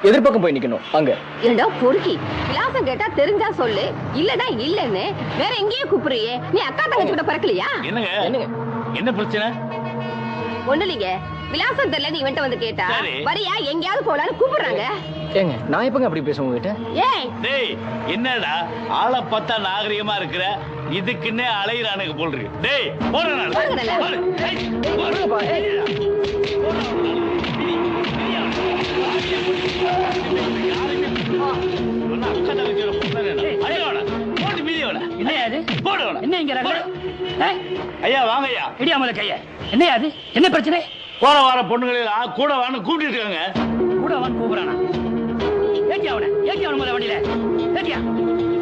எதிர்பக்கம் போய் நிக்கணும். அங்க ஏண்டா பொறுக்கி விலாசம் கேட்டா தெரிஞ்சா சொல்லு, இல்லடா இல்லன்னு வேற எங்கேயும் கூப்பிடுறியே. நீ அக்கா தங்கச்சி கூட பறக்கலையா? என்னங்க என்ன பிரச்சனை? ஒண்ணு இல்லைங்க, விலாசம் தெரியல நீ இவன்ட்ட வந்து கேட்டா வரியா எங்கேயாவது போலான்னு கூப்பிடுறாங்க. ஏங்க நான் எப்பங்க அப்படி பேசுவேன் உங்ககிட்ட? ஏய் டேய் என்னடா ஆளை பார்த்தா நாகரிகமா இருக்கிற, இதுக்குன்னே அலையிறானுங்க போல் இருக்கு. டேய் போறேன் நான். போறேன்ல. போறேன். டேய், போறேன்ப்பா. சொன்னா அக்கா தங்கச்சியோட பொண்ணு அடையோட போட்டு மீதியோட என்னையா அது? போடுவோட என்ன இங்க ரகல? ஏய், ஐயா வாங்க ஐயா. இடியாமல கைய. என்னையா அது? என்ன பிரச்சனை? போற வார பொண்ணுங்களெல்லாம் கூட வான்னு கூப்பிட்டு இருக்காங்க. கூட வந்து கூப்பிடுறானா? ஏக்கியா அவன முதல்ல வண்டியில. ஏக்கியா.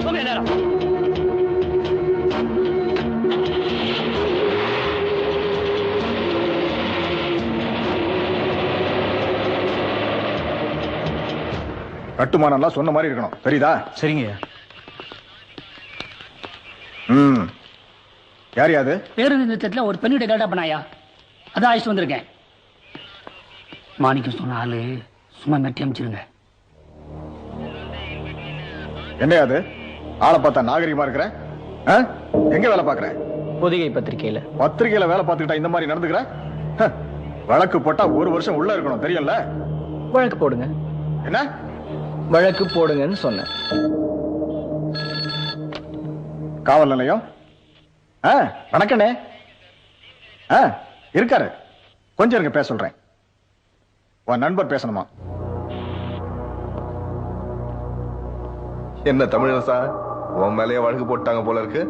போங்க எல்லாரும். கட்டுமானம்லாம் சொன்ன மாதிரி இருக்கணும், தெரியுதா? சரிங்க. யார் யாது? பேருந்து நிறுத்தத்துல ஒரு பெண்ணிட்ட கேட்டா பண்ணாயா, அதான் அழைச்சிட்டு வந்திருக்கேன். மாணிக்கம் சொன்ன ஆளு சும்மா மெட்டி அமைச்சிருங்க. என்ன யாது? ஆளை பார்த்தா நாகரிகமா இருக்கிற? எங்க வேலை பாக்குற? பொதிகை பத்திரிகையில. பத்திரிகையில வேலை பார்த்துக்கிட்டா இந்த மாதிரி நடந்துக்கிற? வழக்கு போட்டா 1 வருஷம் உள்ள இருக்கணும், தெரியல? வழக்கு போடுங்க. என்ன வழக்கு போடுங்கன்னு சொன்னேன். காவல் நிலையம்? வணக்கண்ணே. இருக்காரு, கொஞ்சம் இருங்க, பேச சொல்றேன். உன் நண்பர் பேசணுமா? என்ன தமிழரசா, உன் மேலேயே வழக்கு போட்டாங்க போல இருக்கு.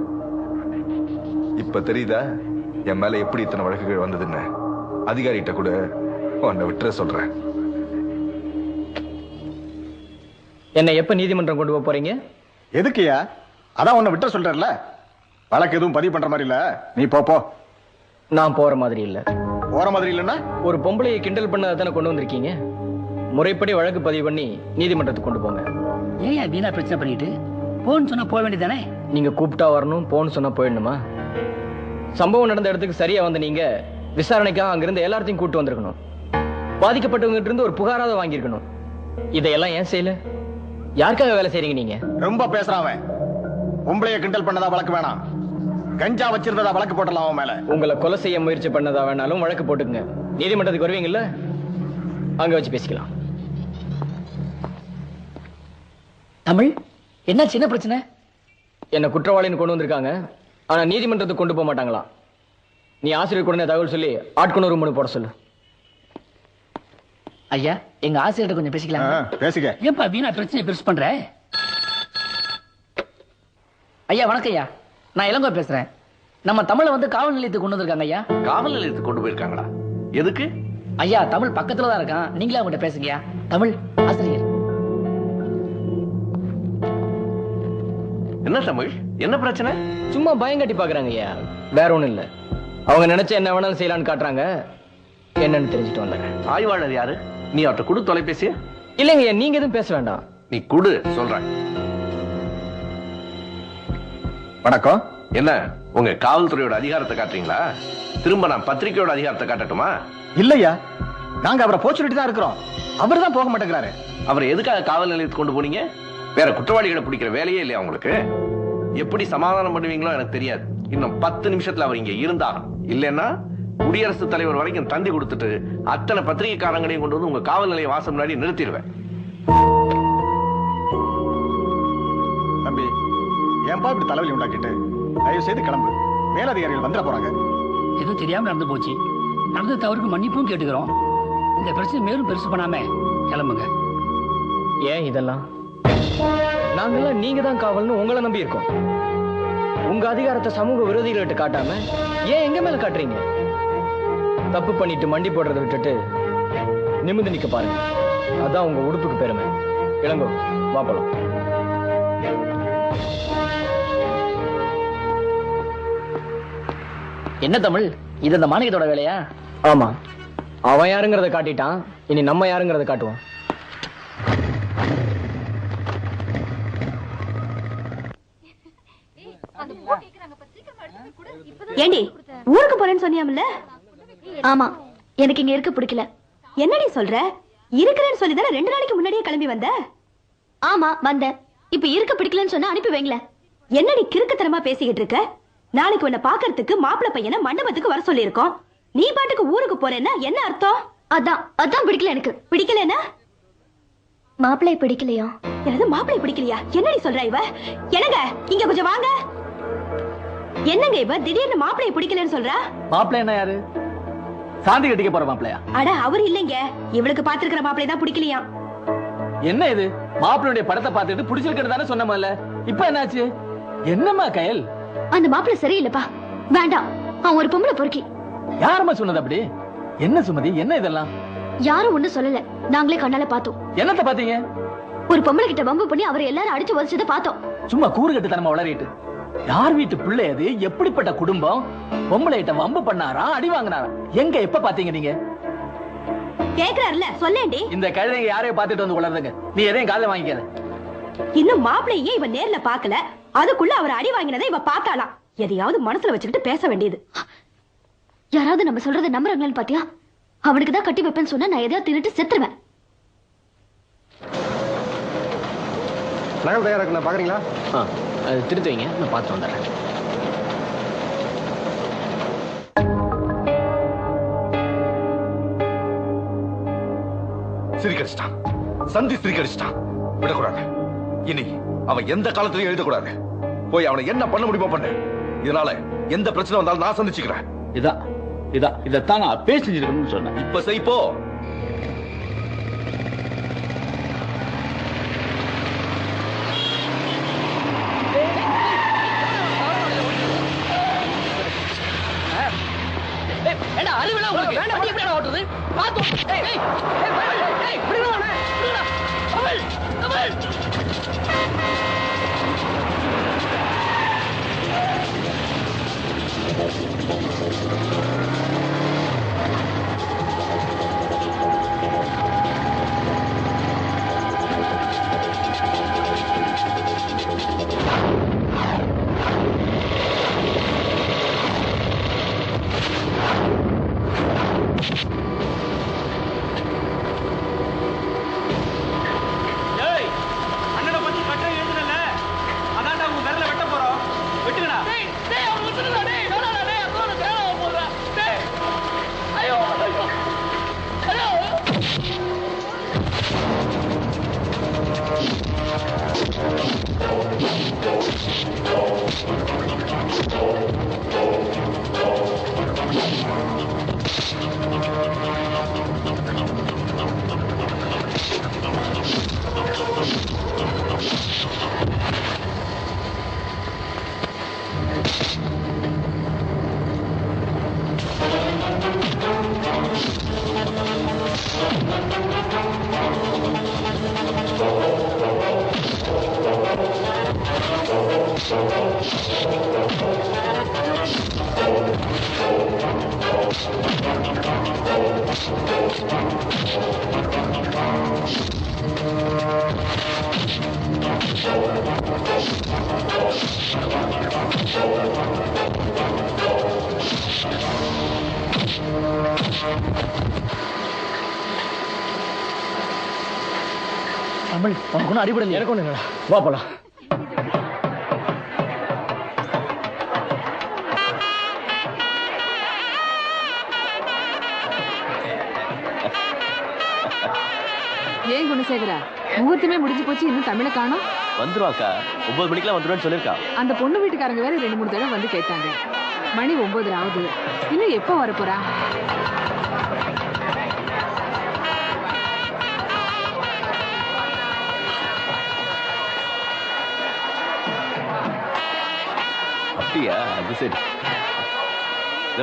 இப்ப தெரியுதா என் மேல எப்படி இத்தனை வழக்குகள் வந்ததுன்னு? அதிகாரிகிட்ட கூட உன்னை விட்டுற சொல்றேன். என்ன எப்ப நீதிமன்றம் கொண்டு போக போறீங்க? எதுக்குயா? அதான் உன்னை விட்ட சொல்றேன்ல. வழக்கு எதுவும் பதிவு பண்ற மாதிரி இல்ல, நீ போ. நான் போற மாதிரி இல்ல. போற மாதிரி இல்லன்னா? ஒரு பொம்பளையை கிண்டல் பண்ண தானே கொண்டு வந்திருக்கீங்க. முறைப்படி வழக்கு பதிவு பண்ணி நீதிமன்றத்துக்கு கொண்டு போங்க. ஏன் வீணா பிரச்சனை பண்ணிட்டு போன்னு சொன்னா போக வேண்டியதானே? நீங்க கூப்பிட்டா வரணும், போன்னு சொன்னா போயிடணுமா? சம்பவம் நடந்த இடத்துக்கு சரியா வந்து நீங்க விசாரணைக்காக அங்கிருந்து எல்லாத்தையும் கூப்பிட்டு வந்திருக்கணும். பாதிக்கப்பட்டவங்க இருந்து ஒரு புகாராத வாங்கியிருக்கணும். இதையெல்லாம் ஏன் செய்யல? யாருக்காக வேலை செய்றீங்க நீங்க? ரொம்ப பேசுறான் அவன். உம்பளைய கிண்டல் பண்ணதா வழக்கு வேணாம், கஞ்சா வச்சிருந்ததா வழக்கு போட்டலாம் அவன் மேல. உங்களை கொலை செய்ய முயற்சி பண்ணதா வேணாலும் வழக்கு போட்டுக்குங்க. நீதிமன்றத்துக்கு வருவீங்கல்ல, அங்க வச்சு பேசிக்கலாம். தமிழ் என்ன சின்ன பிரச்சனை? என்ன குற்றவாளின்னு கொண்டு வந்திருக்காங்க, ஆனா நீதிமன்றத்துக்கு கொண்டு போக மாட்டாங்களா? நீ ஆசிரியர் கூட தகவல் சொல்லி ஆட்கொணர்வு மனு போட சொல்லு. ஐயா, எங்க ஆசிரியர்கிட்ட கொஞ்சம் பேசிக்கலாம். பேசிக்க. ஏன்பா வீணா பிரச்சனை பெருசு பண்ற? ஐயா வணக்கம் ஐயா, நான் இளங்கோ பேசுறேன். நம்ம தமிழை வந்து காவல் நிலையத்துக்கு கொண்டு வந்திருக்காங்க ஐயா. காவல் நிலையத்துக்கு கொண்டு போயிருக்காங்களா? எதுக்கு? ஐயா தமிழ் பக்கத்துல தான் இருக்கான், நீங்களே அவங்ககிட்ட பேசுங்கய்யா. தமிழ் ஆசிரியர். என்ன தமிழ், என்ன பிரச்சனை? சும்மா பயங்கட்டி பாக்குறாங்க ஐயா, வேற ஒண்ணும் இல்ல. அவங்க நினைச்ச என்ன வேணாலும் செய்யலான்னு காட்டுறாங்க. என்னன்னு தெரிஞ்சுட்டு வந்தாங்க. ஆய்வாளர் யாரு? நீ அவர்கிட்ட கொடு தொலைபேசிய. இல்லைங்க ஐயா, நீங்க எதுவும் பேச வேண்டாம். நீ கொடு சொல்றேன். வணக்கம். என்ன உங்க காவல்துறையோட அதிகாரத்தை காட்டுறீங்களா? திரும்ப நான் பத்திரிகையோட அதிகாரத்தை காட்டட்டுமா? இல்லையா, நாங்க அவரை போச்சுட்டு தான் இருக்கிறோம். அவர் தான் போக மாட்டேங்கிறாரு. அவரை எதுக்காக காவல் நிலையத்துக்கு கொண்டு போனீங்க? வேற குற்றவாளிகளை பிடிக்கிற வேலையே இல்லையா உங்களுக்கு? எப்படி சமாதானம் பண்ணுவீங்களோ எனக்கு தெரியாது. இன்னும் 10 நிமிஷத்துல அவர் இங்க இருந்தாலும், இல்லைன்னா குடியரசுத் தலைவர் வரைக்கும் தந்தி கொடுத்துட்டு அத்தனை பத்திரிகைக்காரங்களையும் கொண்டு வந்து உங்க காவல் நிலைய வாசல் முன்னாடி நிறுத்திடுவேன். தம்பி, ஏன்பா இப்படி தலைவலி உண்டாக்கிட்டு? தயவு செய்து கிளம்பு, மேலதிகாரிகள் வந்துட போறாங்க. எதுவும் தெரியாம நடந்து போச்சு. நடந்த தவறுக்கு மன்னிப்பும் கேட்டுக்கிறோம். இந்த பிரச்சனை மேலும் பெருசு பண்ணாம கிளம்புங்க. ஏன் இதெல்லாம்? நாங்கெல்லாம் நீங்க தான் காவல்னு உங்களை நம்பி இருக்கோம். உங்க அதிகாரத்தை சமூக விரோதிகள்கிட்ட காட்டாம ஏன் எங்க மேல காட்டுறீங்க? தப்பு பண்ணிட்டு மண்டி போடுறதை விட்டுட்டு நிமிர்ந்து நிக்க பாருங்க. அதான் உங்க உடுப்புக்கு பெருமை. இளங்கோ, வா போலாம். என்ன தமிழ், இது அந்த மாணிக்கத்தோட வேலையா? ஆமா, அவன் யாருங்கிறத காட்டிட்டான், இனி நம்ம யாருங்கிறத காட்டுவோம். ஏண்டி ஊருக்கு போறேன்னு சொன்னியாமல்ல? ஆமா, எனக்கு இங்க இருக்க பிடிக்கல. என்னடி சொல்ற? இருக்கிறேன்னு சொல்லி தானே 2 நாளைக்கு முன்னாடியே கிளம்பி வந்த. ஆமா வந்தேன். இப்ப இருக்க பிடிக்கலன்னு சொன்னா அனுப்பி வைங்கள. என்னடி கிறுக்குத்தனமா பேசிக்கிட்டு இருக்க? நாளைக்கு உன்னை பாக்குறதுக்கு மாப்பிள்ளை பையனை மண்டபத்துக்கு வர சொல்லியிருக்கோம். நீ பாட்டுக்கு ஊருக்கு போறேன்னா என்ன அர்த்தம்? அதான் பிடிக்கல எனக்கு. பிடிக்கலனா? மாப்பிள்ளை பிடிக்கலையா? எனது மாப்பிள்ளை பிடிக்கலையா? என்னடி சொல்ற இவ? என்னங்க இங்க கொஞ்சம் வாங்க. என்னங்க இவ திடீர்னு மாப்பிள்ளையை பிடிக்கலன்னு சொல்றா? மாப்பிள்ளை என்ன யாரு? சாந்தி கட்டிக்க போற மாப்பிள்ளையா? அட அவர் இல்லைங்க, இவளுக்கு பாத்துருக்கிற மாப்பிள்ளை தான் பிடிக்கலையா. என்ன இது? மாப்பிள்ளையுடைய படத்தை பார்த்துட்டு பிடிச்சிருக்கிறது தானே சொன்ன முதல்ல. இப்ப என்னாச்சு? என்னம்மா கயல்? அந்த மாப்பிள்ளை சரியில்லைப்பா, வேண்டாம். அவன் ஒரு பொம்பளை பொறுக்கி. யாரம்மா சொன்னது அப்படி? என்ன சுமதி, என்ன இதெல்லாம்? யாரும் ஒண்ணும் சொல்லல, நாங்களே கண்ணால பார்த்தோம். என்னத்த பாத்தீங்க? ஒரு பொம்பளை கிட்ட வம்பு பண்ணி அவரை எல்லாரும் அடிச்சு உதச்சதை பார்த்தோம். சும்மா கூறு கட்டு தனமா உளறிட்டு. யார் வீட்டு பிள்ளை அது? எப்படிப்பட்ட குடும்பம்? பொம்பளை கிட்ட வம்பு பண்ணாரா, அடி வாங்கினாரா? எங்க எப்ப பாத்தீங்க நீங்க? கேக்குறாருல சொல்லேண்டி. இந்த கழுதைங்க யாரையும் பாத்துட்டு வந்து உளறதுங்க. நீ எதையும் காதுல வாங்கிக்காத. இன்னும் மாப்பிள்ளையே இவ நேர்ல பாக்கல, அதுக்குள்ள அவர் அடி வாங்கினதை இவ பார்த்தாலாம். எதையாவது மனசுல வச்சுக்கிட்டு பேச வேண்டியது. யாராவது நம்ம சொல்றதை நம்புறாங்களான்னு பாத்தியா? அவனுக்கு தான் கட்டி வைப்பேன்னு சொன்னா நான் எதையாவது தின்னுட்டு செத்துருவேன். நகல் தயாரா இருக்கு, பாக்குறீங்களா? அது திருத்தி வைங்க, நான் பார்த்து வந்துடுறேன். சிரிக்கடிச்சிட்டான், சந்தி சிரிக்கடிச்சிட்டான். விடக்கூடாது. இனி அவன் எந்த காலத்திலையும் எழுதக்கூடாது. போய் அவனை என்ன பண்ண முடியுமோ பண்ணு. இதனால எந்த பிரச்சனை வந்தாலும் நான் சந்திச்சுக்கிறேன். இதான் நான் பேசிச்சிருக்கணும்னு சொன்னேன். இப்ப செய்ப்போ. தமிழ், உனக்கு ஒன்றும் அடிபடல. எனக்கு ஒண்ணு இல்லடா. வா போலாம். ஏன் குணசேகரா, முகூர்த்தமே முடிஞ்சு போச்சு, இன்னும் தமிழை காணோம்? வந்துருவாக்கா, 9 மணிக்கெல்லாம் வந்துருவேன்னு சொல்லிருக்கா. அந்த பொண்ணு வீட்டுக்காரங்க வேற 2-3 தடவை வந்து கேட்டாங்க. மணி 9 ஆகுது, இன்னும் எப்போ வரப்போறா? அப்படியா? அது சரி.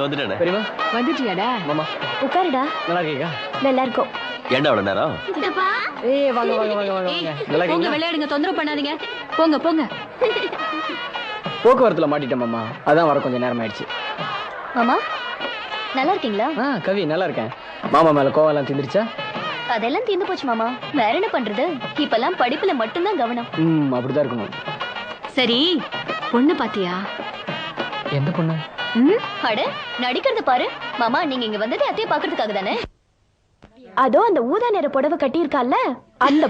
வந்துட்டேன். பெரியமா வந்துட்டியாடா? மாமா உட்காருடா. நல்லா இருக்கீங்க? நல்லா இருக்கும். ஏண்டா அவ்வளவு நேரம்? ஏய் வாங்க வாங்க வாங்க வாங்க வாங்க. நல்லா போங்க இருக்கீங்க? விளையாடுங்க, தொந்தரவு பண்ணாதீங்க. போங்க போங்க. போக்குவரத்துல மாட்டிட்டேன் மாமா, அதான் வர கொஞ்சம் நேரம் ஆயிடுச்சு. மாமா நல்லா இருக்கீங்களா? கவி நல்லா இருக்கேன். மாமா மேல கோவம் எல்லாம் தீந்துருச்சா? அதெல்லாம் தீர்ந்து போச்சு மாமா. வேற என்ன பண்றது? இப்பெல்லாம் படிப்புல மட்டும்தான் கவனம். அப்படிதான் இருக்கணும். சரி, பொண்ணு பாத்தியா? எந்த பொண்ணு? அட நடிக்கிறது பாரு மாமா. நீங்க இங்க வந்தது அத்தையை பாக்குறதுக்காக தானே? அதோ அந்த ஊதா நிற புடவை கட்டியிருக்கால அந்த